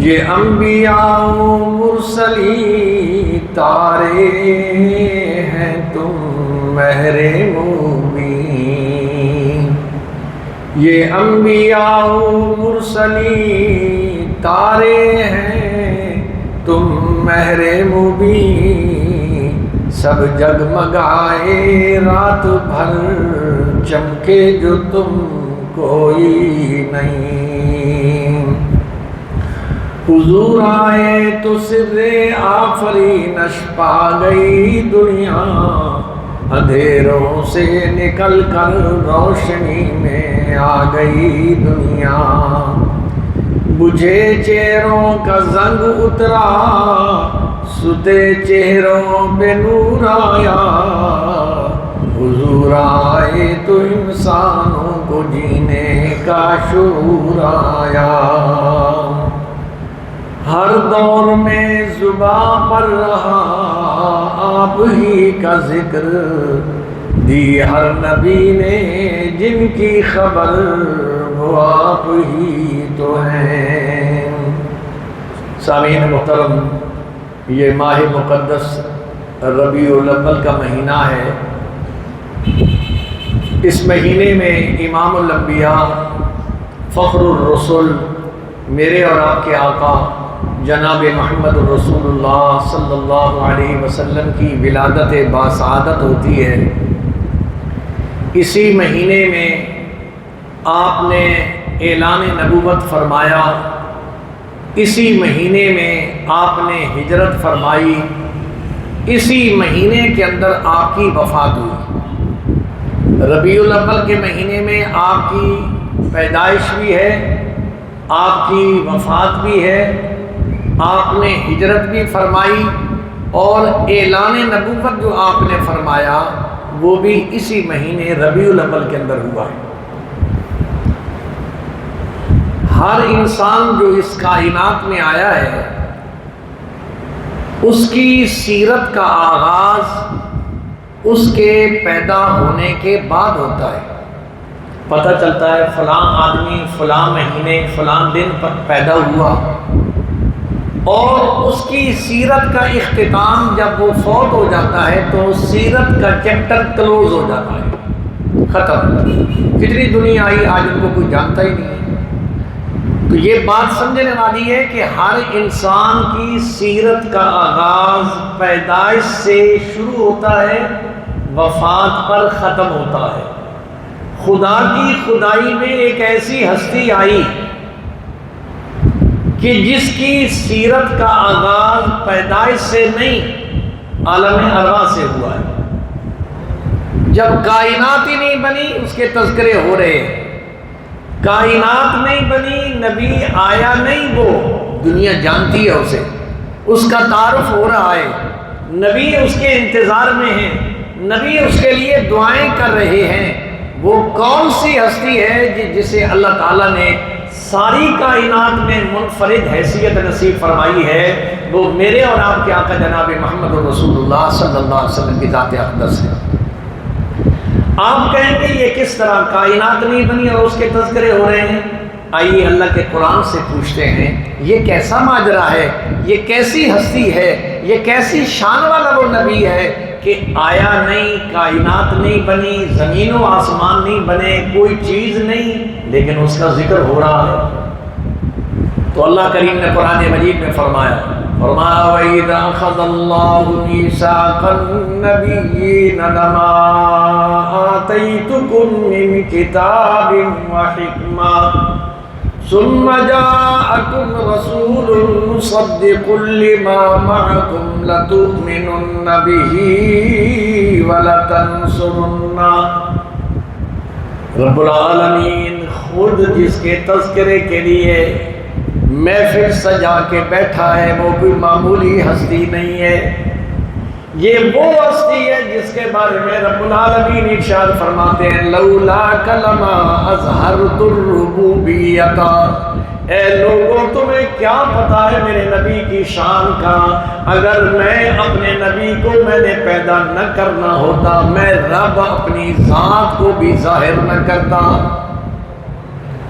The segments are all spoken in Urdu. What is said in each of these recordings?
یہ انبیاء و مرسلی تارے ہیں تم مہر مبین، یہ انبیاء و مرسلی تارے ہیں تم مہر مبین، سب جگمگائے رات بھر چمکے جو تم کوئی نہیں، حضور آئے تو سر آفرینش پا گئی دنیا، اندھیروں سے نکل کر روشنی میں آ گئی دنیا، بجھے چہروں کا زنگ اترا ستے چہروں پہ نور آیا، حضور آئے تو انسانوں کو جینے کا شعور آیا، ہر دور میں زباں پر رہا آپ ہی کا ذکر، دی ہر نبی نے جن کی خبر وہ آپ ہی تو ہیں۔ سامعین محترم، یہ ماہ مقدس ربیع الاول کا مہینہ ہے۔ اس مہینے میں امام الانبیاء فخر الرسل میرے اور آپ کے آقا جناب محمد الرسول اللہ صلی اللہ علیہ وسلم کی ولادت باسعادت ہوتی ہے۔ اسی مہینے میں آپ نے اعلان نبوت فرمایا، اسی مہینے میں آپ نے ہجرت فرمائی، اسی مہینے کے اندر آپ کی وفات ہوئی۔ ربیع الاول کے مہینے میں آپ کی پیدائش بھی ہے، آپ کی وفات بھی ہے، آپ نے ہجرت بھی فرمائی، اور اعلان نبوت جو آپ نے فرمایا وہ بھی اسی مہینے ربیع الاول کے اندر ہوا ہے۔ ہر انسان جو اس کائنات میں آیا ہے اس کی سیرت کا آغاز اس کے پیدا ہونے کے بعد ہوتا ہے۔ پتہ چلتا ہے فلاں آدمی فلاں مہینے فلاں دن پر پیدا ہوا، اور اس کی سیرت کا اختتام جب وہ فوت ہو جاتا ہے تو سیرت کا چیپٹر کلوز ہو جاتا ہے، ختم۔ کتنی دنیا آئی آج ان کو کوئی جانتا ہی نہیں ہے۔ تو یہ بات سمجھنے والی ہے کہ ہر انسان کی سیرت کا آغاز پیدائش سے شروع ہوتا ہے، وفات پر ختم ہوتا ہے۔ خدا کی خدائی میں ایک ایسی ہستی آئی کہ جس کی سیرت کا آغاز پیدائش سے نہیں عالم ارواح سے ہوا ہے۔ جب کائنات ہی نہیں بنی اس کے تذکرے ہو رہے ہیں، کائنات نہیں بنی، نبی آیا نہیں، وہ دنیا جانتی ہے اسے، اس کا تعارف ہو رہا ہے، نبی اس کے انتظار میں ہیں، نبی اس کے لیے دعائیں کر رہے ہیں۔ وہ کون سی ہستی ہے جسے اللہ تعالیٰ نے ساری کائنات میں منفرد حیثیت نصیب فرمائی ہے؟ وہ میرے اور آپ کے آقا جناب محمد رسول اللہ صلی اللہ علیہ وسلم کی ذات اقدس ہے۔ آپ کہیں گے یہ کس طرح کائنات نہیں بنی اور اس کے تذکرے ہو رہے ہیں؟ آئیے اللہ کے قرآن سے پوچھتے ہیں یہ کیسا ماجرا ہے، یہ کیسی ہستی ہے، یہ کیسی شان والا وہ نبی ہے کہ آیا نہیں، کائنات نہیں بنی، زمین و آسمان نہیں بنے، کوئی چیز نہیں، لیکن اس کا ذکر ہو رہا ہے۔ تو اللہ کریم نے قرآن مجید میں فرمایا وَإِذَا أَخَذَ اللَّهُ مِيثَاقَ النَّبِيِّينَ لَمَا آتَيْتُكُم مِّن كِتَابٍ وَحِكْمَةٍ ثم جاءكم رسول مصدق لما معكم لتؤمنن به ولتنصرنه۔ رب العالمین خود جس کے تذکرے کے لیے محفل سجا کے بیٹھا ہے وہ کوئی معمولی ہستی نہیں ہے، یہ وہ ہستی ہے جس کے بارے میں رب العالمین ارشاد فرماتے ہیں لولا کلمہ اظہرت الربوبیۃ، اے لوگوں تمہیں کیا پتا ہے میرے نبی کی شان کا، اگر میں اپنے نبی کو میں نے پیدا نہ کرنا ہوتا میں رب اپنی ذات کو بھی ظاہر نہ کرتا۔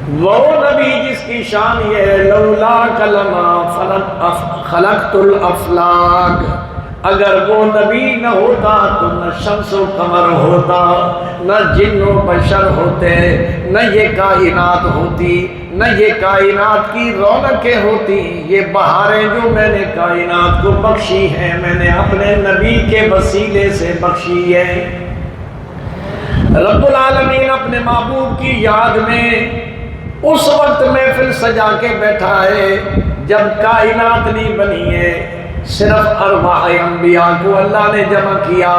وہ نبی جس کی شان یہ ہے لولا کلمہ خلقت الافلاک، اگر وہ نبی نہ ہوتا تو نہ شمس و قمر ہوتا، نہ جن و بشر ہوتے، نہ یہ کائنات ہوتی، نہ یہ کائنات کی رونقیں ہوتی۔ یہ بہاریں جو میں نے کائنات کو بخشی ہیں میں نے اپنے نبی کے وسیلے سے بخشی ہے۔ رب العالمین اپنے محبوب کی یاد میں اس وقت محفل سجا کے بیٹھا ہے جب کائنات نہیں بنی ہے، صرف ارواح انبیاء کو اللہ نے جمع کیا۔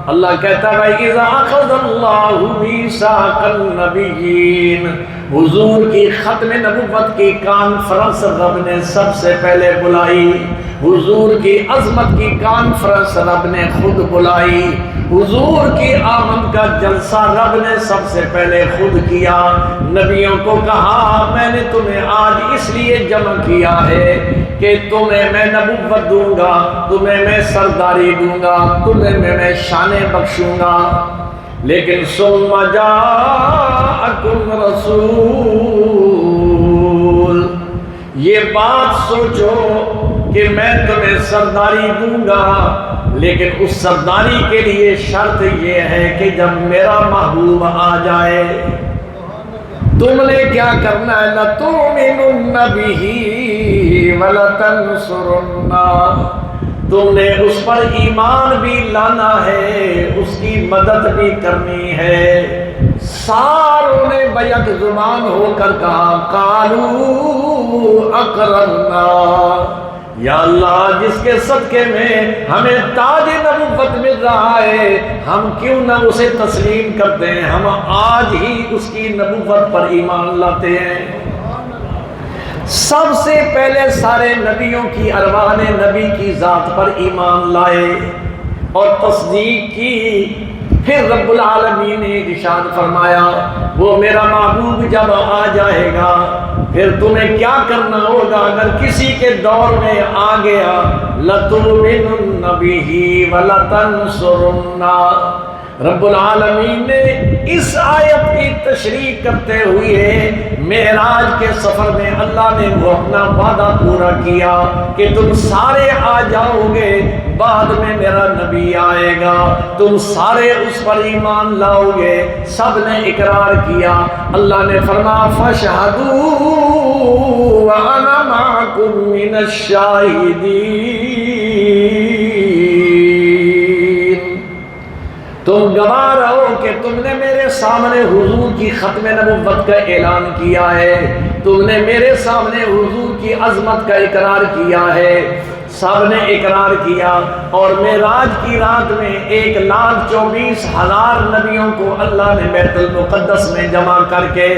اللہ کہتا ہے اِذَا أَخَذَ اللَّهُ مِيثَاقَ النَّبِيِّينَ، حضور کی ختم نبوت کی کانفرنس رب نے سب سے پہلے بلائی، حضور کی عظمت کی کانفرنس رب نے خود بلائی، حضور کی آمد کا جلسہ رب نے سب سے پہلے خود کیا۔ نبیوں کو کہا میں نے تمہیں آج اس لیے جمع کیا ہے کہ تمہیں میں نبوت دوں گا، تمہیں میں سرداری دوں گا، تمہیں میں شانیں بخشوں گا۔ لیکن ثم جاءکم رسول، یہ بات سوچو کہ میں تمہیں سرداری دوں گا، لیکن اس سرداری کے لیے شرط یہ ہے کہ جب میرا محبوب آ جائے تم نے کیا کرنا ہے، لَتُؤْمِنُنَّ بِهِ وَلَتَنْصُرُنَّهُ، تم نے اس پر ایمان بھی لانا ہے، اس کی مدد بھی کرنی ہے۔ ساروں نے بیک زبان ہو کر کہا قَالُوا أَقْرَرْنَا، یا اللہ جس کے صدقے میں ہمیں تاج نبوت مل رہا ہے ہم کیوں نہ اسے تسلیم کرتے ہیں، ہم آج ہی اس کی نبوت پر ایمان لاتے ہیں۔ سب سے پہلے سارے نبیوں کی ارواح نے نبی کی ذات پر ایمان لائے اور تصدیق کی۔ پھر رب العالمین نے ارشاد فرمایا وہ میرا محبوب جب آ جائے گا پھر تمہیں کیا کرنا ہوگا، اگر کسی کے دور میں آ گیا لَتُؤْمِنُنَّ بِهِ وَلَتَنْصُرُنَّهُ۔ رب العالمین نے اس آیت کی تشریح کرتے ہوئے معراج کے سفر میں اللہ نے وہ اپنا وعدہ پورا کیا کہ تم سارے آ جاؤ گے، بعد میں میرا نبی آئے گا، تم سارے اس پر ایمان لاؤ گے۔ سب نے اقرار کیا۔ اللہ نے فرمایا فَاشْهَدُوا وَأَنَا مَعَكُم مِّنَ الشَّاهِدِينَ، تم گواہ رہو کہ تم نے میرے سامنے حضور کی ختم نبوت کا اعلان کیا ہے، تم نے میرے سامنے حضور کی عظمت کا اقرار کیا ہے۔ سب نے اقرار کیا اور معراج کی رات میں 1,24,000 نبیوں کو اللہ نے بیت المقدس میں جمع کر کے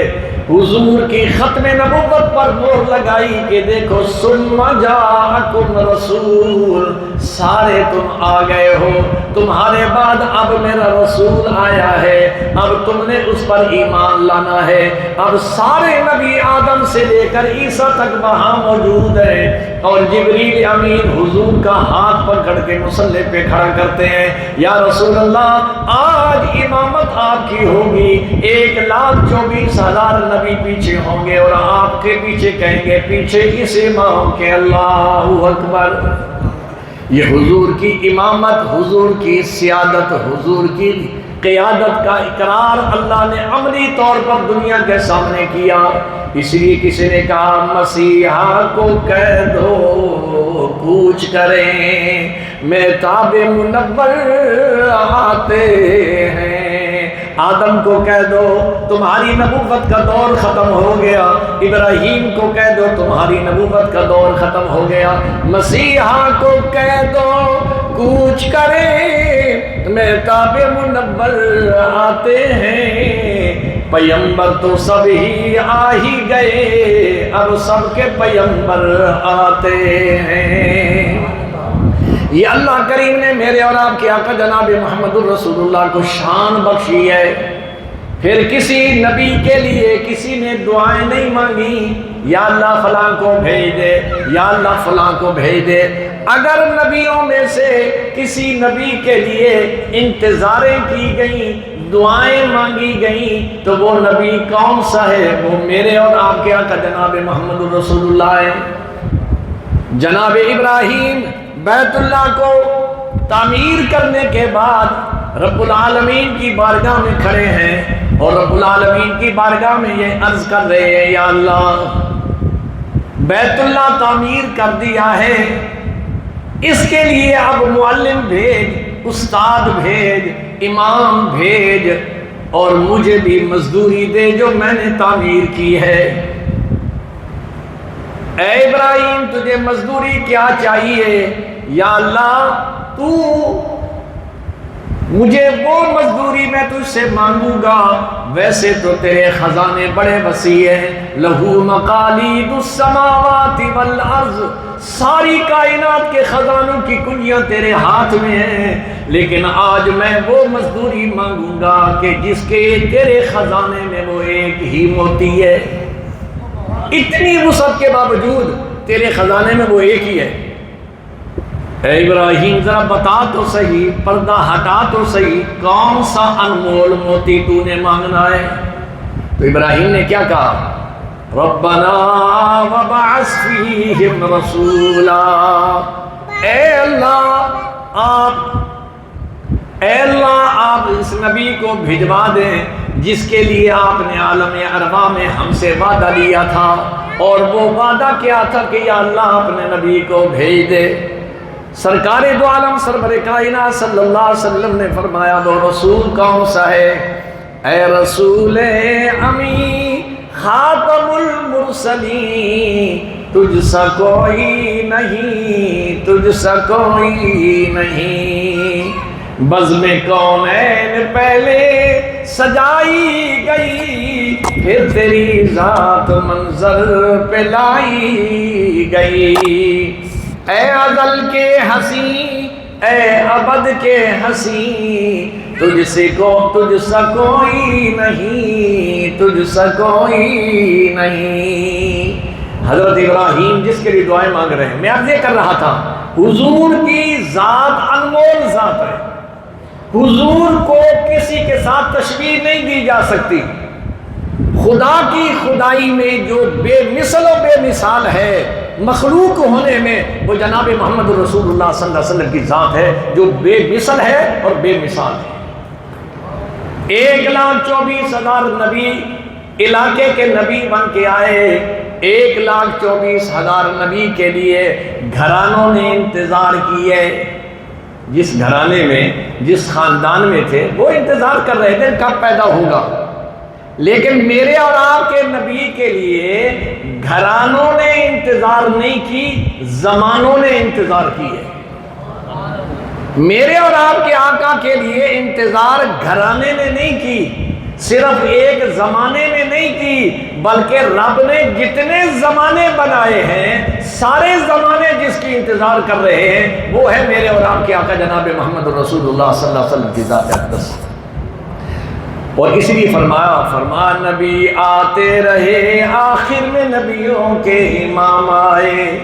حضور کی ختم نبوت پر مہر لگائی کہ دیکھو ثم جاءکم رسول، سارے تم آ گئے ہو، تمہارے بعد اب میرا رسول آیا ہے، اب تم نے اس پر ایمان لانا ہے۔ اب سارے نبی آدم سے لے کر عیسیٰ تک وہاں موجود ہیں اور جبریل امین حضور کا ہاتھ پکڑ کے مصلی پہ کھڑا کرتے ہیں، یا رسول اللہ آج امامت آپ کی ہوگی، 1,24,000 نبی پیچھے ہوں گے اور آپ کے پیچھے کہیں گے پیچھے اس امام کے اللہ اکبر۔ یہ حضور کی امامت، حضور کی سیادت، حضور کی قیادت کا اقرار اللہ نے عملی طور پر دنیا کے سامنے کیا۔ اس لیے کسی نے کہا مسیحا کو کہہ دو کوچ کریں، مہتاب منور آتے ہیں۔ آدم کو کہہ دو تمہاری نبوت کا دور ختم ہو گیا، ابراہیم کو کہہ دو تمہاری نبوت کا دور ختم ہو گیا، مسیحا کو کہہ دو کوچ کریں، مہتاب منور آتے ہیں۔ پیمبر تو سب ہی آ ہی گئے، اب سب کے پیمبر آتے ہیں۔ یہ اللہ کریم نے میرے اور آپ کے آقا جناب محمد الرسول اللہ کو شان بخشی ہے۔ پھر کسی نبی کے لیے کسی نے دعائیں نہیں مانگی یا اللہ فلاں کو بھیج دے، یا اللہ فلاں کو بھیج دے۔ اگر نبیوں میں سے کسی نبی کے لیے انتظاریں کی گئیں، دعائیں مانگی گئیں، تو وہ نبی کون سا ہے؟ وہ میرے اور آپ کے آقا جناب محمد رسول اللہ ہے۔ جناب ابراہیم بیت اللہ کو تعمیر کرنے کے بعد رب العالمین کی بارگاہ میں کھڑے ہیں اور رب العالمین کی بارگاہ میں یہ عرض کر رہے ہیں، یا اللہ بیت اللہ تعمیر کر دیا ہے، اس کے لیے اب معلم بھیج، استاد بھیج، امام بھیج، اور مجھے بھی مزدوری دے جو میں نے تعمیر کی ہے۔ اے ابراہیم تجھے مزدوری کیا چاہیے؟ یا اللہ تو مجھے وہ مزدوری میں تجھ سے مانگوں گا، ویسے تو تیرے خزانے بڑے وسیع ہیں، لہو مقالید السماوات والارض، ساری کائنات کے خزانوں کی کنجیاں تیرے ہاتھ میں ہیں، لیکن آج میں وہ مزدوری مانگوں گا کہ جس کے تیرے خزانے میں وہ ایک ہی موتی ہے، اتنی وسعت کے باوجود تیرے خزانے میں وہ ایک ہی ہے۔ اے ابراہیم ذرا بتا تو صحیح، پردہ ہٹا تو صحیح، کون سا انمول موتی تو نے مانگنا ہے؟ تو ابراہیم نے کیا کہا؟ ربنا وبعث فیہم رسولا، اے اللہ آپ اس نبی کو بھجوا دیں جس کے لیے آپ نے عالم ارواح میں ہم سے وعدہ لیا تھا، اور وہ وعدہ کیا تھا کہ یا اللہ اپنے نبی کو بھیج دے۔ سرکار دو عالم سرور کائنات صلی اللہ علیہ وسلم نے فرمایا وہ رسول کون سا ہے؟ اے رسول امی خاتم المرسلین، تجھ سا کوئی نہیں، تجھ سا کوئی نہیں، بزم کونین پہلے سجائی گئی، پھر تیری ذات منظر پہ لائی گئی۔ اے ازل کے ہنسی، اے ابد کے ہنسی، تجھ سا کوئی نہیں، تجھ سا کوئی نہیں۔ حضرت ابراہیم جس کے لیے دعائیں مانگ رہے ہیں، میں عرض یہ کر رہا تھا حضور کی ذات انمول ذات ہے، حضور کو کسی کے ساتھ تشبیہ نہیں دی جا سکتی۔ خدا کی خدائی میں جو بے مثل و بے مثال ہے مخلوق ہونے میں، وہ جناب محمد رسول اللہ صلی اللہ علیہ وسلم کی ذات ہے جو بے مثل ہے اور بے مثال ہے۔ 1,24,000 نبی علاقے کے نبی بن کے آئے، 1,24,000 نبی کے لیے گھرانوں نے انتظار کیے۔ جس گھرانے میں جس خاندان میں تھے وہ انتظار کر رہے تھے کب پیدا ہوگا، لیکن میرے اور آپ کے نبی کے لیے گھرانوں نے انتظار نہیں کی، زمانوں نے انتظار کی ہے۔ میرے اور آپ کے آقا کے لیے انتظار گھرانے نے نہیں کی، صرف ایک زمانے میں نہیں کی، بلکہ رب نے جتنے زمانے بنائے ہیں سارے زمانے جس کی انتظار کر رہے ہیں وہ ہے میرے اور آپ کے آقا جناب محمد رسول اللہ صلی اللہ علیہ وسلم کی ذات اقدس۔ اور اس لیے فرمایا نبی آتے رہے آخر میں نبیوں کے امام آئے،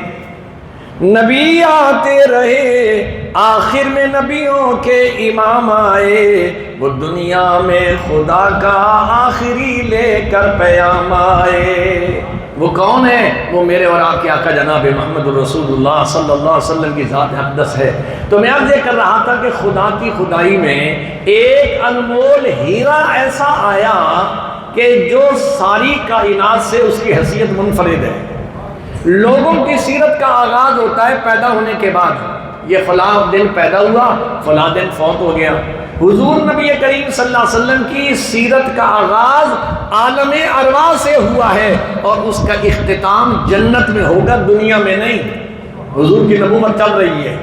نبی آتے رہے آخر میں نبیوں کے امام آئے، وہ دنیا میں خدا کا آخری لے کر پیام آئے۔ وہ کون ہے؟ وہ میرے اور آپ کے آقا جناب محمد رسول اللہ صلی اللہ علیہ وسلم کی ذات اقدس ہے۔ تو میں عرض کر رہا تھا کہ خدا کی خدائی میں ایک انمول ہیرا ایسا آیا کہ جو ساری کائنات سے اس کی حیثیت منفرد ہے۔ لوگوں کی سیرت کا آغاز ہوتا ہے پیدا ہونے کے بعد، یہ فلاں دن پیدا ہوا، فلاں دن فوت ہو گیا۔ حضور نبی کریم صلی اللہ علیہ وسلم کی سیرت کا آغاز عالم ارواح سے ہوا ہے اور اس کا اختتام جنت میں ہوگا، دنیا میں نہیں۔ حضور کی نبوت چل رہی ہے،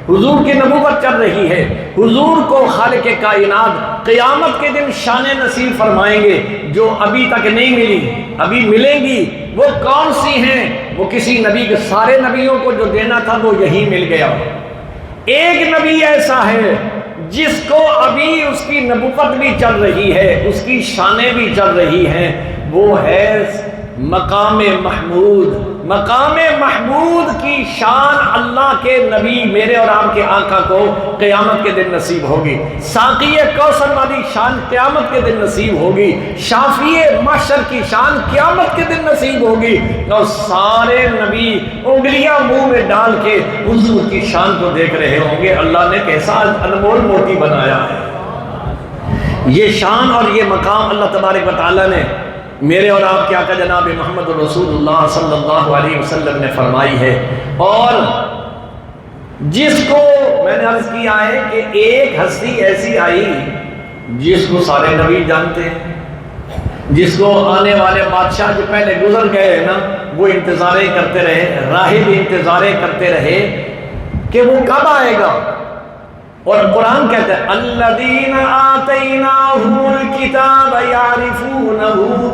حضور کی نبوت چل رہی ہے۔ حضور کو خالق کائنات قیامت کے دن شان نصیب فرمائیں گے جو ابھی تک نہیں ملی، ابھی ملیں گی۔ وہ کون سی ہیں؟ وہ کسی نبی کے، سارے نبیوں کو جو دینا تھا وہ یہی مل گیا۔ ایک نبی ایسا ہے جس کو ابھی اس کی نبوت بھی چل رہی ہے، اس کی شانیں بھی چل رہی ہیں، وہ ہے مقام محمود۔ مقام محمود کی شان اللہ کے نبی میرے اور آپ کے آقا کو قیامت کے دن نصیب ہوگی، ساقی کوثر والی شان قیامت کے دن نصیب ہوگی، شافی محشر کی شان قیامت کے دن نصیب ہوگی، اور سارے نبی انگلیاں منہ میں ڈال کے حضور کی شان کو دیکھ رہے ہوں گے اللہ نے کیسا انمول موتی بنایا ہے۔ یہ شان اور یہ مقام اللہ تبارک و تعالیٰ نے میرے اور آپ کے آقا جناب محمد رسول اللہ صلی اللہ علیہ وسلم نے فرمائی ہے، اور جس کو میں نے عرض کیا ہے کہ ایک ہستی ایسی آئی جس کو سارے نبی جانتے ہیں، جس کو آنے والے بادشاہ جو پہلے گزر گئے ہیں نا وہ انتظاریں کرتے رہے، راہب انتظاریں کرتے رہے کہ وہ کب آئے گا، اور قرآن کہتا ہے الذین آتیناہم الکتاب یعرفونہ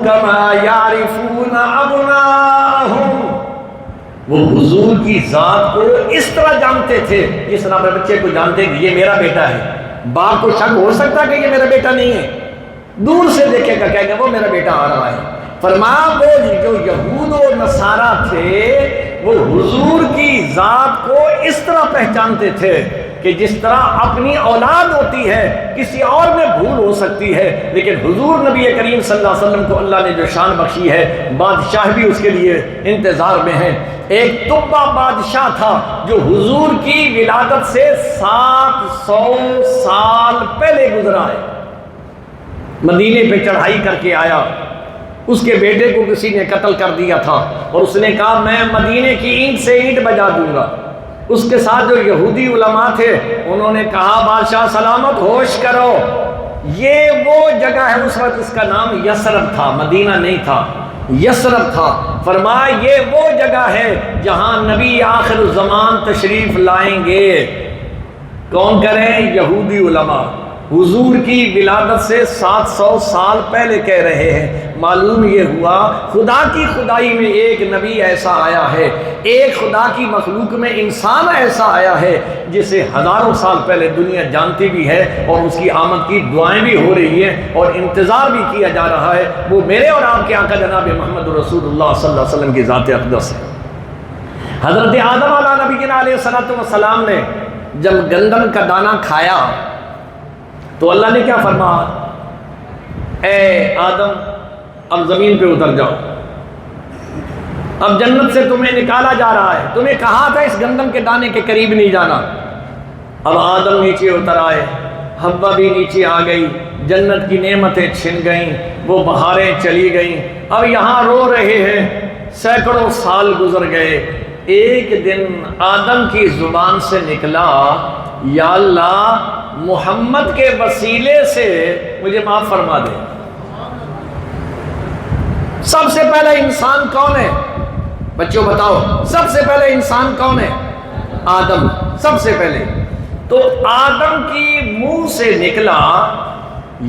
کما یعرفون ابناءہم، وہ حضور کی ذات کو اس طرح جانتے تھے جس طرح اپنے بچے کو جانتے کہ یہ میرا بیٹا ہے۔ باپ کو شک ہو سکتا کہ یہ میرا بیٹا نہیں ہے، دور سے دیکھے گا کہے گا وہ میرا بیٹا آ رہا ہے۔ فرمایا وہ جو یہود و نصارہ تھے وہ حضور کی ذات کو اس طرح پہچانتے تھے کہ جس طرح اپنی اولاد ہوتی ہے کسی اور میں بھول ہو سکتی ہے، لیکن حضور نبی کریم صلی اللہ علیہ وسلم کو اللہ نے جو شان بخشی ہے بادشاہ بھی اس کے لیے انتظار میں ہیں۔ ایک طبہ بادشاہ تھا جو حضور کی ولادت سے 700 سال پہلے گزرا ہے، مدینے پہ چڑھائی کر کے آیا، اس کے بیٹے کو کسی نے قتل کر دیا تھا اور اس نے کہا میں مدینے کی اینٹ سے اینٹ بجا دوں گا۔ اس کے ساتھ جو یہودی علماء تھے انہوں نے کہا بادشاہ سلامت ہوش کرو، یہ وہ جگہ ہے، اس وقت اس کا نام یثرب تھا، مدینہ نہیں تھا، یثرب تھا۔ فرمایا یہ وہ جگہ ہے جہاں نبی آخر الزمان تشریف لائیں گے۔ کون کریں؟ یہودی علماء، حضور کی ولادت سے 700 سال پہلے کہہ رہے ہیں۔ معلوم یہ ہوا خدا کی خدائی میں ایک نبی ایسا آیا ہے، ایک خدا کی مخلوق میں انسان ایسا آیا ہے جسے ہزاروں سال پہلے دنیا جانتی بھی ہے، اور اس کی آمد کی دعائیں بھی ہو رہی ہیں اور انتظار بھی کیا جا رہا ہے۔ وہ میرے اور آپ کے آقا جناب محمد رسول اللہ صلی اللہ علیہ وسلم کی ذات اقدس ہے۔ حضرت آدم علیہ نبینا علیہ السلام نے جب گندم کا دانہ کھایا تو اللہ نے کیا فرمایا؟ اے آدم اب زمین پہ اتر جاؤ، اب جنت سے تمہیں نکالا جا رہا ہے، تمہیں کہا تھا اس گندم کے دانے کے قریب نہیں جانا۔ اب آدم نیچے اتر آئے، حوا بھی نیچے آ گئی، جنت کی نعمتیں چھن گئیں، وہ بہاریں چلی گئیں، اب یہاں رو رہے ہیں۔ سینکڑوں سال گزر گئے، ایک دن آدم کی زبان سے نکلا یا اللہ محمد کے وسیلے سے مجھے معاف فرما دے۔ سب سے پہلے انسان کون ہے؟ بچوں بتاؤ، سب سے پہلے انسان کون ہے؟ آدم، سب سے پہلے۔ تو آدم کی منہ سے نکلا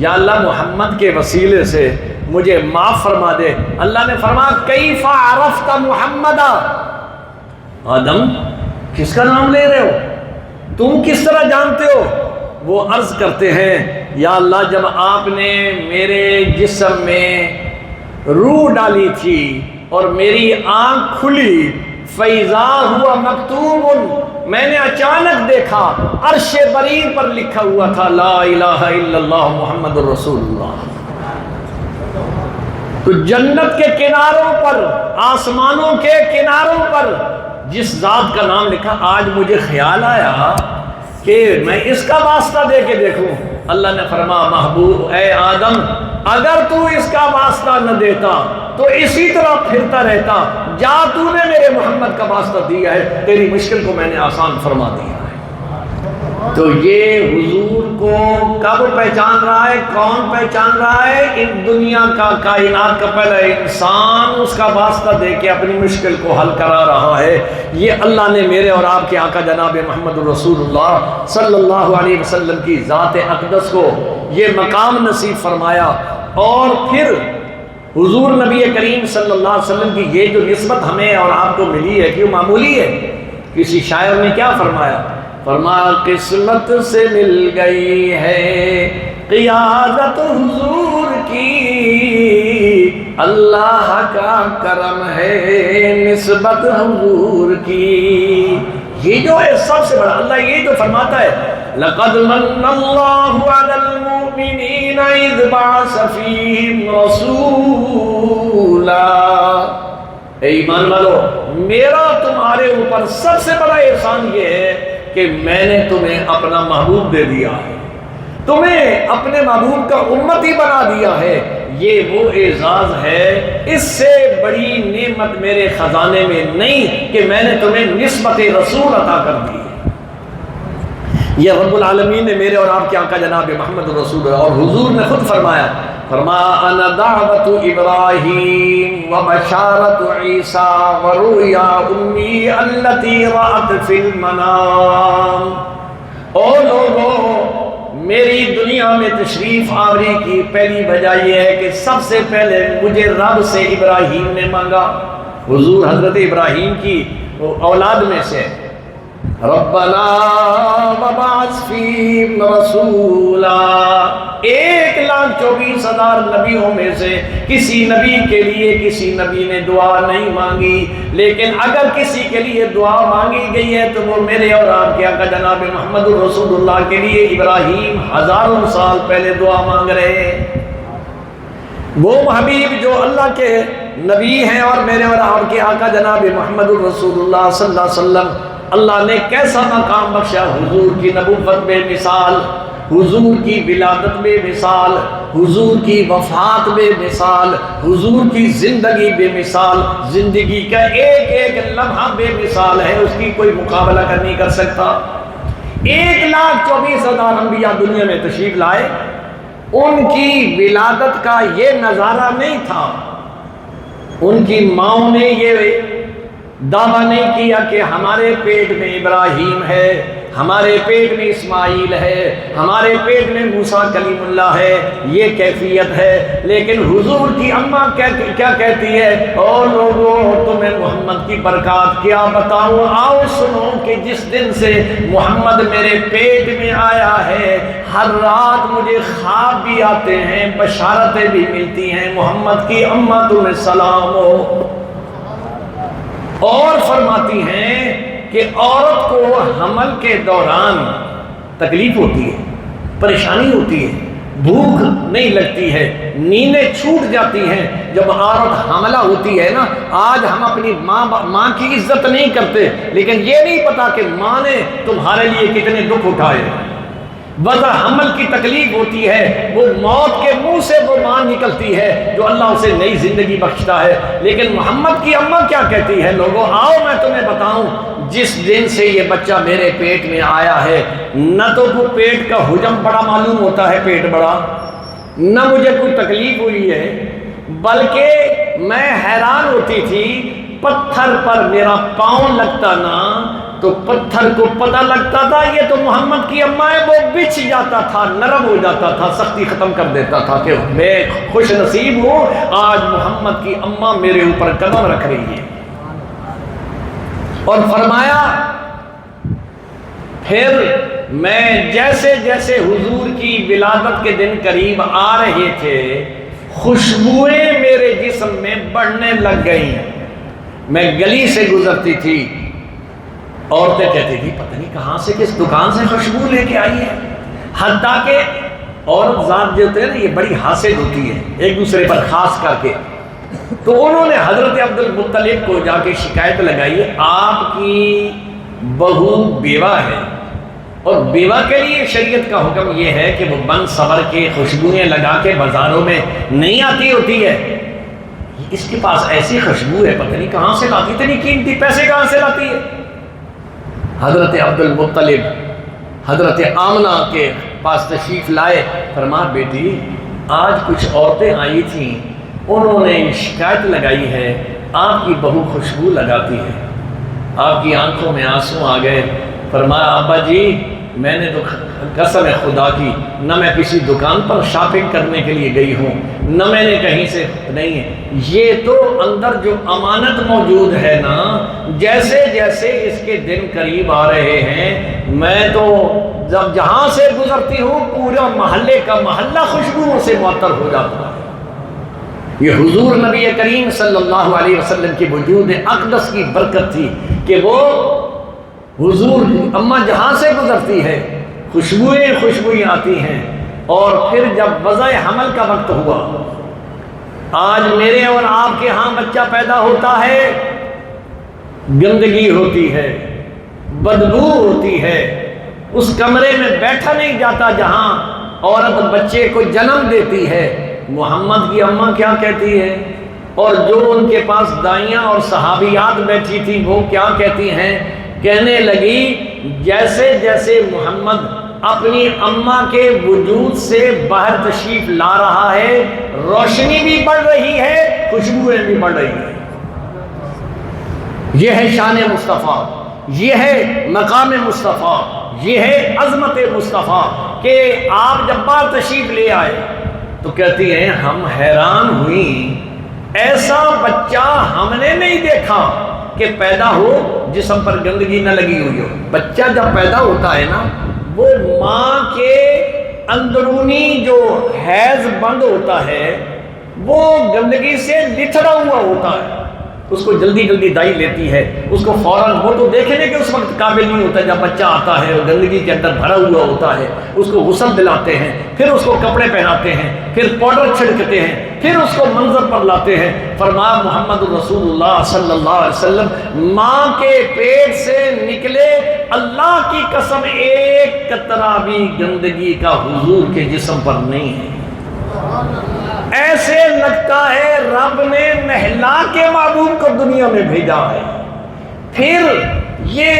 یا اللہ محمد کے وسیلے سے مجھے معاف فرما دے۔ اللہ نے فرمایا کیف عرفت محمد؟ آدم کس کا نام لے رہے ہو؟ تم کس طرح جانتے ہو؟ وہ عرض کرتے ہیں یا اللہ جب آپ نے میرے جسم میں روح ڈالی تھی اور میری آنکھ کھلی، فَإِذَا هُوَ مَكْتُوبٌ، میں نے اچانک دیکھا عرش بریر پر لکھا ہوا تھا لا الہ الا اللہ محمد الرسول اللہ۔ تو جنت کے کناروں پر، آسمانوں کے کناروں پر جس ذات کا نام لکھا، آج مجھے خیال آیا کہ میں اس کا واسطہ دے کے دیکھوں۔ اللہ نے فرمایا محبوب اے آدم اگر تو اس کا واسطہ نہ دیتا تو اسی طرح پھرتا رہتا، جا تو نے میرے محمد کا واسطہ دیا ہے، تیری مشکل کو میں نے آسان فرما دیا ہے۔ تو یہ حضور کو کب پہچان رہا ہے؟ کون پہچان رہا ہے؟ ان دنیا کا، کائنات کا پہلا انسان اس کا واسطہ دے کے اپنی مشکل کو حل کرا رہا ہے۔ یہ اللہ نے میرے اور آپ کے آقا جناب محمد رسول اللہ صلی اللہ علیہ وسلم کی ذات اقدس کو یہ مقام نصیب فرمایا۔ اور پھر حضور نبی کریم صلی اللہ علیہ وسلم کی یہ جو نسبت ہمیں اور آپ کو ملی ہے کہ وہ معمولی ہے۔ کسی شاعر نے کیا فرمایا؟ فرمایا قسمت سے مل گئی ہے قیادت حضور کی، اللہ کا کرم ہے نسبت حضور کی. یہ جو ہے سب سے بڑا، اللہ یہ تو فرماتا ہے لَقَدْ مَنَّ اللَّهُ عَلَى الْمُؤْمِنِينَ إِذْ بَعَثَ فِيهِمْ رَسُولًا. اے ایمان والو، میرا تمہارے اوپر سب سے بڑا احسان یہ ہے کہ میں نے تمہیں اپنا محبوب دے دیا ہے، تمہیں اپنے محبوب کا امتی بنا دیا ہے. یہ وہ اعزاز ہے، اس سے بڑی نعمت میرے خزانے میں نہیں کہ میں نے تمہیں نسبت رسول عطا کر دی ہے. یہ رب العالمین نے میرے اور آپ کے آقا جناب محمد رسول اللہ، اور حضور نے خود فرمایا انا دعوت ابراہیم و بشارت عیسیٰ و رؤیا امی التی رأت فی المنام. او لوگوں، میری دنیا میں تشریف آوری کی پہلی وجہ یہ ہے کہ سب سے پہلے مجھے رب سے ابراہیم نے مانگا. حضور حضرت ابراہیم کی اولاد میں سے ربنا وبعث فیہم رسولا. 1,24,000 نبیوں میں سے کسی نبی کے لیے کسی نبی نے دعا نہیں مانگی، لیکن اگر کسی کے لیے دعا مانگی گئی ہے تو وہ میرے اور آپ کے آقا جناب محمد رسول اللہ کے لیے ابراہیم ہزاروں سال پہلے دعا مانگ رہے ہیں. وہ حبیب جو اللہ کے نبی ہیں اور میرے اور آپ کے آقا جناب محمد رسول اللہ صلی اللہ علیہ وسلم، اللہ نے کیسا مقام بخشا. حضور کی نبوت بے مثال، حضور کی ولادت بے مثال، حضور کی وفات بے مثال، حضور کی زندگی بے مثال. زندگی کا ایک ایک لمحہ بے مثال ہے، اس کی کوئی مقابلہ نہیں کر سکتا. 1,24,000 انبیاء دنیا میں تشریف لائے، ان کی ولادت کا یہ نظارہ نہیں تھا. ان کی ماؤں نے یہ دعویٰ نہیں کیا کہ ہمارے پیٹ میں ابراہیم ہے، ہمارے پیٹ میں اسماعیل ہے، ہمارے پیٹ میں موسیٰ کلیم اللہ ہے. یہ کیفیت ہے. لیکن حضور کی اماں کیا کہتی ہے؟ او لوگوں، تمہیں محمد کی برکات کیا بتاؤں. آؤ سنو کہ جس دن سے محمد میرے پیٹ میں آیا ہے، ہر رات مجھے خواب بھی آتے ہیں، بشارتیں بھی ملتی ہیں. محمد کی اماں تمہیں سلام ہو. اور فرماتی ہیں کہ عورت کو حمل کے دوران تکلیف ہوتی ہے، پریشانی ہوتی ہے، بھوک نہیں لگتی ہے، نیندیں چھوٹ جاتی ہیں جب عورت حاملہ ہوتی ہے نا. آج ہم اپنی ماں کی عزت نہیں کرتے، لیکن یہ نہیں پتا کہ ماں نے تمہارے لیے کتنے دکھ اٹھائے. وضع حمل کی تکلیف ہوتی ہے، وہ موت کے منہ سے وہ ماں نکلتی ہے جو اللہ اسے نئی زندگی بخشتا ہے. لیکن محمد کی اماں کیا کہتی ہے؟ لوگوں آؤ میں تمہیں بتاؤں، جس دن سے یہ بچہ میرے پیٹ میں آیا ہے، نہ تو وہ پیٹ کا حجم بڑا معلوم ہوتا ہے، پیٹ بڑا، نہ مجھے کوئی تکلیف ہوئی ہے، بلکہ میں حیران ہوتی تھی. پتھر پر میرا پاؤں لگتا نا تو پتھر کو پتہ لگتا تھا یہ تو محمد کی اماں ہے، وہ بچھ جاتا تھا، نرم ہو جاتا تھا، سختی ختم کر دیتا تھا کہ میں خوش نصیب ہوں، آج محمد کی اماں میرے اوپر قدم رکھ رہی ہے. اور فرمایا پھر میں جیسے جیسے حضور کی ولادت کے دن قریب آ رہے تھے، خوشبوئیں میرے جسم میں بڑھنے لگ گئیں. میں گلی سے گزرتی تھی، عورتیں کہتی تھی پتہ نہیں کہاں سے، کس دکان سے خوشبو لے کے آئی ہے. حتیٰ کہ عورت ذات جو ہوتے ہیں نا، یہ بڑی حاسد ہوتی ہے ایک دوسرے پر خاص کر کے. تو انہوں نے حضرت عبد المطلب کو جا کے شکایت لگائی، آپ کی بہو بیوہ ہے، اور بیوہ کے لیے شریعت کا حکم یہ ہے کہ وہ بن صبر کے خوشبوئیں لگا کے بازاروں میں نہیں آتی ہوتی ہے. اس کے پاس ایسی خوشبو ہے، پتہ نہیں کہاں سے لاتی، اتنی قیمتی پیسے کہاں سے لاتی ہے. حضرت عبد المطلب حضرت آمنہ کے پاس تشریف لائے. فرمایا بیٹی آج کچھ عورتیں آئی تھیں، انہوں نے شکایت لگائی ہے آپ کی بہو خوشبو لگاتی ہے. آپ کی آنکھوں میں آنسو آ گئے. فرمایا ابا جی میں نے تو قسم خدا کی نہ میں کسی دکان پر شاپنگ کرنے کے لیے گئی ہوں، نہ میں نے کہیں سے نہیں ہے. یہ تو اندر جو امانت موجود ہے نا، جیسے جیسے اس کے دن قریب آ رہے ہیں، میں تو جب جہاں سے گزرتی ہوں پورا محلے کا محلہ خوشبوؤں سے معطر ہو جاتا ہے. یہ حضور نبی کریم صلی اللہ علیہ وسلم کی وجود اقدس کی برکت تھی کہ وہ حضور اماں جہاں سے گزرتی ہے خوشبوئیں آتی ہیں، اور پھر جب وضع حمل کا وقت ہوا، آج میرے اور آپ کے ہاں بچہ پیدا ہوتا ہے، گندگی ہوتی ہے، بدبو ہوتی ہے، اس کمرے میں بیٹھا نہیں جاتا جہاں عورت بچے کو جنم دیتی ہے۔ محمد کی اماں کیا کہتی ہے، اور جو ان کے پاس دائیاں اور صحابیات بیٹھی تھی وہ کیا کہتی ہیں؟ کہنے لگی جیسے جیسے محمد اپنی اماں کے وجود سے باہر تشریف لا رہا ہے، روشنی بھی بڑھ رہی ہے، خوشبوئیں بھی بڑھ رہی ہیں۔ یہ ہے شان مصطفیٰ، یہ ہے مقام مصطفیٰ، یہ ہے عظمت مصطفیٰ کہ آپ جب باہر تشریف لے آئے تو کہتی ہیں ہم حیران ہوئی، ایسا بچہ ہم نے نہیں دیکھا کہ پیدا ہو جسم پر گندگی نہ لگی ہوئی ہو۔ بچہ جب پیدا ہوتا ہے نا، وہ ماں کے اندرونی جو حیض بند ہوتا ہے وہ گندگی سے لتھڑا ہوا ہوتا ہے، اس کو جلدی جلدی دائی لیتی ہے، اس کو فوراً، وہ تو دیکھنے کے اس وقت قابل نہیں ہوتا جب بچہ آتا ہے اور گندگی کے اندر بھرا ہوا ہوتا ہے، اس کو غسل دلاتے ہیں، پھر اس کو کپڑے پہناتے ہیں، پھر پاؤڈر چھڑکتے ہیں، پھر اس کو منظر پر لاتے ہیں۔ فرمایا محمد رسول اللہ صلی اللہ علیہ وسلم ماں کے پیٹ سے نکلے اللہ کی قسم ایک قطرہ بھی گندگی کا حضور کے جسم پر نہیں ہے۔ ایسے لگتا ہے رب نے نہلا کے محبوب کو دنیا میں بھیجا ہے۔ پھر یہ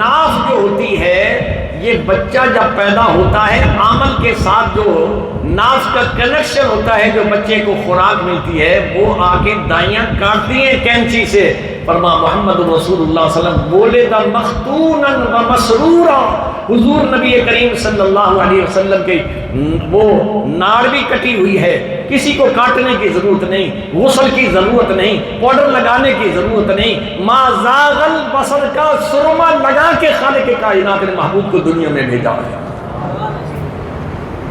ناف جو ہوتی ہے، یہ بچہ جب پیدا ہوتا ہے عمل کے ساتھ جو ناف کا کنیکشن ہوتا ہے، جو بچے کو خوراک ملتی ہے، وہ آ کے دائیاں کاٹتی ہیں کینچی سے۔ فرما محمد رسول اللہ صلی اللہ علیہ وسلم بولے دا مختونا و مسرورا، حضور نبی کریم صلی اللہ علیہ وسلم کے وہ ناڑ بھی کٹی ہوئی ہے، کسی کو کاٹنے کی ضرورت نہیں، غسل کی ضرورت نہیں، پاؤڈر لگانے کی ضرورت نہیں، ما زاغ البصر کا سرما لگا کے خالق کائنات نے محبوب کو دنیا میں بھیجا ہے۔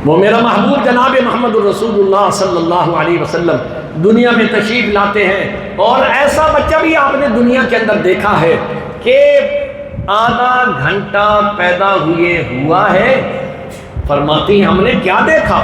وہ میرا محبوب جناب محمد رسول اللہ صلی اللہ علیہ وسلم دنیا میں تشریف لاتے ہیں، اور ایسا بچہ بھی آپ نے دنیا کے اندر دیکھا ہے کہ آدھا گھنٹہ پیدا ہوئے ہوا ہے۔ فرماتی ہم نے کیا دیکھا؟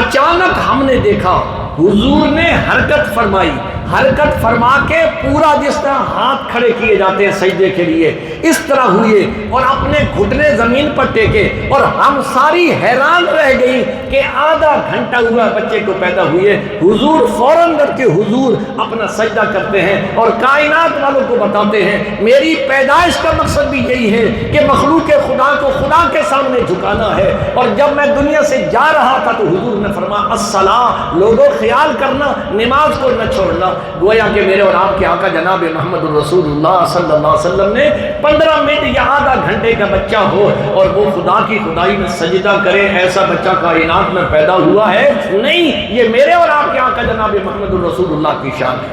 اچانک ہم نے دیکھا حضور نے حرکت فرمائی، حرکت فرما کے پورا جس طرح ہاتھ کھڑے کیے جاتے ہیں سجدے کے لیے، اس طرح ہوئے اور اپنے گھٹنے زمین پر ٹیکے، اور ہم ساری حیران رہ گئی کہ آدھا گھنٹہ ہوا بچے کو پیدا ہوئے، حضور فوراً کر کے حضور اپنا سجدہ کرتے ہیں اور کائنات والوں کو بتاتے ہیں میری پیدائش کا مقصد بھی یہی ہے کہ مخلوق خدا کو خدا کے سامنے جھکانا ہے۔ اور جب میں دنیا سے جا رہا تھا تو حضور نے فرمایا الصلاۃ، لوگوں خیال کرنا، نماز کو نہ چھوڑنا۔ گویا کہ میرے اور آپ کے آقا جناب محمد رسول اللہ صلی اللہ علیہ وسلم نے 15 منٹ یا آدھا گھنٹے کا بچہ ہو اور وہ خدا کی خدائی میں سجدہ کرے، ایسا بچہ کائنات میں پیدا ہوا ہے نہیں، یہ میرے اور آپ کے آقا جناب محمد رسول اللہ کی شان ہے۔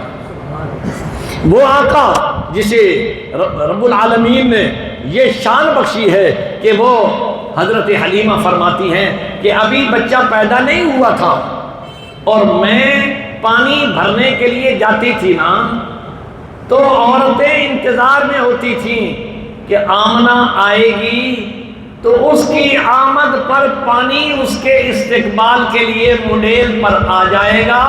وہ آقا جسے رب العالمین نے یہ شان بخشی ہے کہ وہ حضرت حلیمہ فرماتی ہیں کہ ابھی بچہ پیدا نہیں ہوا تھا اور میں پانی بھرنے کے لیے جاتی تھی نا، تو عورتیں انتظار میں ہوتی تھیں کہ آمنہ آئے گی تو اس کی آمد پر پانی اس کے استقبال کے لیے منڈیل پر آ جائے گا،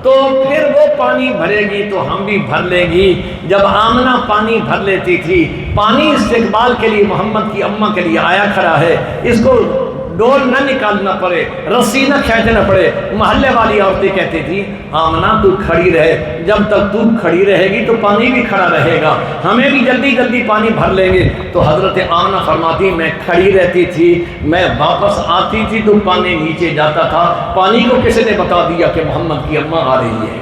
تو پھر وہ پانی بھرے گی تو ہم بھی بھر لیں گی۔ جب آمنہ پانی بھر لیتی تھی، پانی استقبال کے لیے محمد کی اماں کے لیے آیا کھڑا ہے، اس کو ڈول نہ نکالنا پڑے، رسی نہ کھینچنا پڑے، محلے والی عورتیں کہتی تھی آمنہ تو کھڑی رہے، جب تک تو کھڑی رہے گی تو پانی بھی کھڑا رہے گا، ہمیں بھی جلدی جلدی پانی بھر لیں گے۔ تو حضرت آمنہ فرماتی میں کھڑی رہتی تھی، میں واپس آتی تھی تو پانی نیچے جاتا تھا، پانی کو کسی نے بتا دیا کہ محمد کی اماں آ رہی ہے،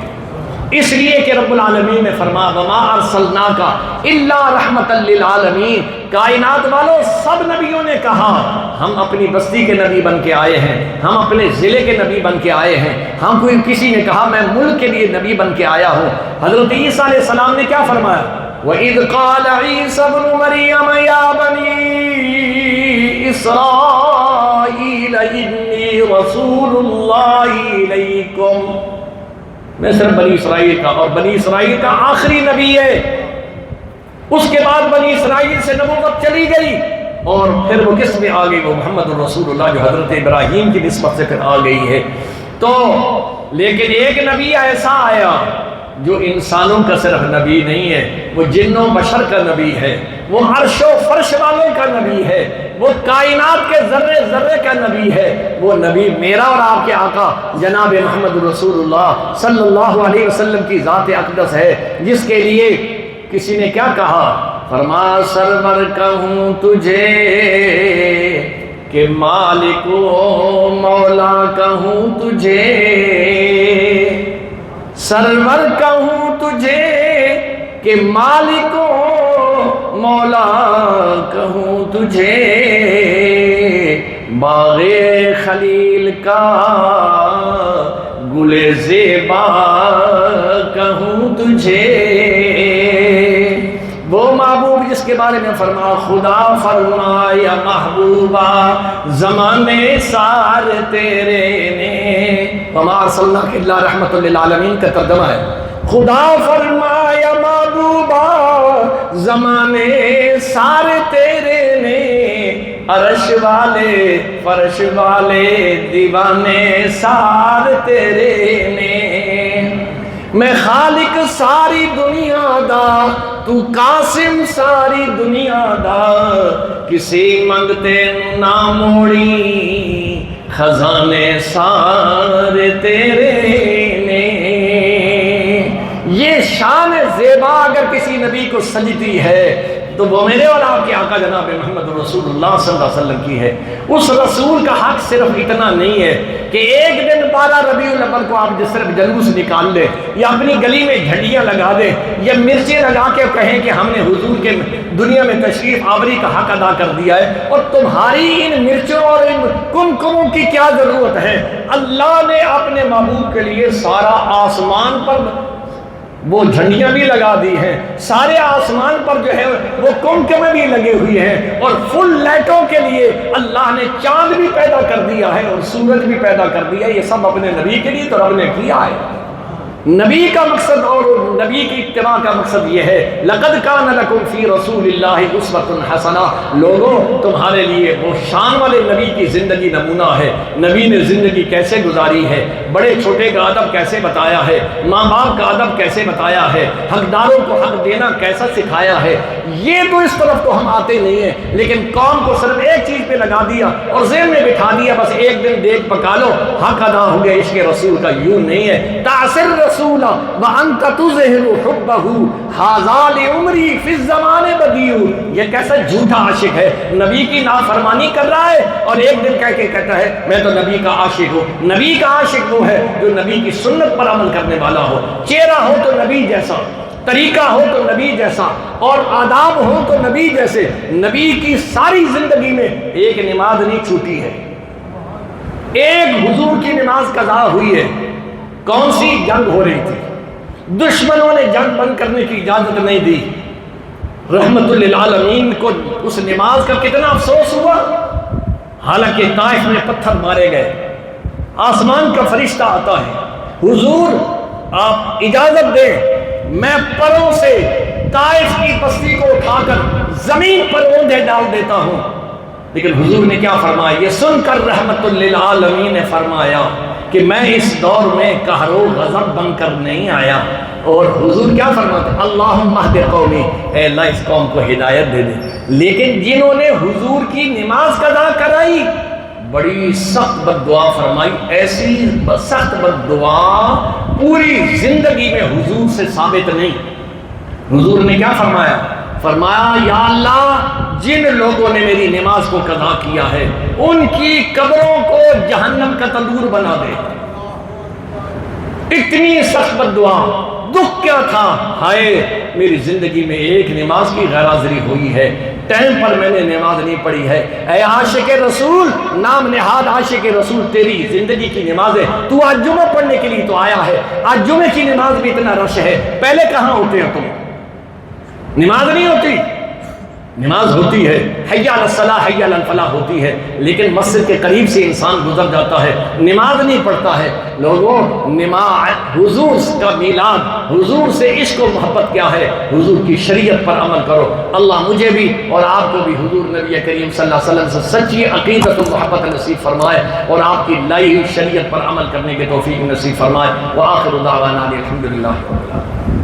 اس لیے کہ رب العالمین نے فرمایا وما ارسلناک الا رحمتا للعالمین، کائنات والوں سب نبیوں نے کہا ہم اپنی بستی کے نبی بن کے آئے ہیں، ہم اپنے ضلع کے نبی بن کے آئے ہیں، ہم کوئی کسی نے کہا میں ملک کے لیے نبی بن کے آیا ہوں۔ حضرت عیسیٰ علیہ السلام نے کیا فرمایا؟ وَإِذْ قَالَ عِيسَى ابْنُ مَرْيَمَ يَا بَنِي إِسْرَائِيلَ إِنِّي رَسُولُ اللَّهِ إِلَيْكُمْ میں صرف بنی اسرائیل کا، اور بنی اسرائیل کا آخری نبی ہے، اس کے بعد بنی اسرائیل سے نبوت چلی گئی، اور پھر وہ کس میں آ گئی؟ وہ محمد الرسول اللہ جو حضرت ابراہیم کی نسبت سے پھر آ گئی ہے۔ تو لیکن ایک نبی ایسا آیا جو انسانوں کا صرف نبی نہیں ہے، وہ جن و بشر کا نبی ہے، وہ عرش و فرش والوں کا نبی ہے، وہ کائنات کے ذرے ذرے کا نبی ہے۔ وہ نبی میرا اور آپ کے آقا جناب محمد رسول اللہ صلی اللہ علیہ وسلم کی ذات اقدس ہے، جس کے لیے کسی نے کیا کہا؟ فرما سرور کہوں تجھے کہ مالک و مولا کہوں تجھے، سرور کہوں تجھے کہ مالک و مولا کہوں تجھے، باغ خلیل کا گل زیبا کہوں تجھے۔ وہ محبوب جس کے بارے میں فرما خدا فرمایا محبوبہ زمانے سار تیرے نے، وما ارسلناک الا رحمت للعالمین کا ترجمہ ہے۔ خدا فرمایا محبوبہ زمانے سار تیرے نے، عرش والے فرش والے دیوانے سار تیرے نے، میں خالق ساری دنیا دا تو قاسم ساری دنیا دا، کسی منگتے نہ موڑی خزانے سارے تیرے نے۔ یہ شان زیبا اگر کسی نبی کو سجتی ہے تو وہ میرے اور آپ کے آقا جناب محمد رسول اللہ صلی اللہ علیہ وسلم کی ہے۔ اس رسول کا حق صرف اتنا نہیں ہے کہ ایک دن 12 ربیع الاول کو آپ جس صرف جلوس نکال لیں، یا اپنی گلی میں جھنڈیاں لگا دیں، یا مرچیں لگا کے کہیں کہ ہم نے حضور کے دنیا میں تشریف آوری کا حق ادا کر دیا ہے، اور تمہاری ان مرچوں اور ان کمکموں کی کیا ضرورت ہے؟ اللہ نے اپنے محبوب کے لیے سارا آسمان پر وہ جھنڈیاں بھی لگا دی ہیں، سارے آسمان پر جو ہے وہ کمکمیں بھی لگے ہوئی ہیں، اور فل لائٹوں کے لیے اللہ نے چاند بھی پیدا کر دیا ہے اور سورج بھی پیدا کر دیا ہے۔ یہ سب اپنے نبی کے لیے تو رب نے کیا ہے۔ نبی کا مقصد اور نبی کی اتباع کا مقصد یہ ہے، لقد کان لکم فی رسول اللہ اسوۃ حسنہ، لوگوں تمہارے لیے وہ شان والے نبی کی زندگی نمونہ ہے۔ نبی نے زندگی کیسے گزاری ہے، بڑے چھوٹے کا ادب کیسے بتایا ہے، ماں باپ کا ادب کیسے بتایا ہے، حقداروں کو حق دینا کیسا سکھایا ہے۔ یہ تو اس طرف تو ہم آتے نہیں ہیں، لیکن قوم کو صرف ایک چیز پہ لگا دیا اور ذہن میں بٹھا دیا، بس ایک دن دیکھ پکا لو حق ادا ہو گیا۔ عشق رسول کا یوں نہیں ہے، تعصر رسول وانت تظہر حبہ ھذا لعمری فی الزمان بدیع۔ یہ کیسا جھوٹا عاشق ہے، نبی کی نافرمانی کر رہا ہے اور ایک دن کہہ کے کہتا ہے میں تو نبی کا عاشق ہوں۔ نبی کا عاشق وہ ہے جو نبی کی سنت پر عمل کرنے والا ہو، چہرہ ہو تو نبی جیسا، طریقہ ہو تو نبی جیسا، اور آداب ہو تو نبی جیسے۔ نبی کی ساری زندگی میں ایک نماز نہیں چھوٹی ہے، ایک حضور کی نماز قضا ہوئی ہے۔ کون سی جنگ ہو رہی تھی، دشمنوں نے جنگ بند کرنے کی اجازت نہیں دی، رحمت للعالمین کو اس نماز کا کتنا افسوس ہوا۔ حالانکہ طائف میں پتھر مارے گئے، آسمان کا فرشتہ آتا ہے، حضور آپ اجازت دیں میں پروں سے طائف کی بستی کو اٹھا کر زمین پر اوندھے ڈال دیتا ہوں۔ لیکن حضور نے کیا فرمایا؟ یہ سن کر رحمت للعالمین نے فرمایا کہ میں اس دور میں قہر و غضب بن کر نہیں آیا۔ اور حضور کیا فرماتے؟ اللہم اہد قومی، اے اللہ اس قوم کو ہدایت دے دے۔ لیکن جنہوں نے حضور کی نماز قضا کرائی بڑی سخت بد دعا فرمائی، ایسی سخت بد دعا پوری زندگی میں حضور سے ثابت نہیں۔ حضور نے کیا فرمایا؟ فرمایا یا اللہ جن لوگوں نے میری نماز کو قضا کیا ہے ان کی قبروں کو جہنم کا تندور بنا دے۔ اتنی سخت بد دعا، دکھ کیا تھا، ہائے میری زندگی میں ایک نماز کی غیر حاضری ہوئی ہے، ٹائم پر میں نے نماز نہیں پڑھی ہے۔ اے عاشق رسول، نام نہاد عاشق رسول، تیری زندگی کی نماز ہے، تو آج جمعہ پڑھنے کے لیے تو آیا ہے، آج جمعہ کی نماز بھی اتنا رش ہے، پہلے کہاں ہوتے ہیں تم؟ نماز نہیں ہوتی، نماز ہوتی ہے، حی علی الصلاح حی علی الفلاح ہوتی ہے، لیکن مسجد کے قریب سے انسان گزر جاتا ہے، نماز نہیں پڑھتا ہے۔ لوگوں، نماز، حضور کا میلاد، حضور سے عشق و محبت کیا ہے؟ حضور کی شریعت پر عمل کرو۔ اللہ مجھے بھی اور آپ کو بھی حضور نبی کریم صلی اللہ علیہ وسلم سے سچی عقیدت و محبت نصیب فرمائے اور آپ کی لائی ہوئی شریعت پر عمل کرنے کے توفیق نصیب فرمائے۔ وآخر دعوانا الحمدللہ رب العالمین۔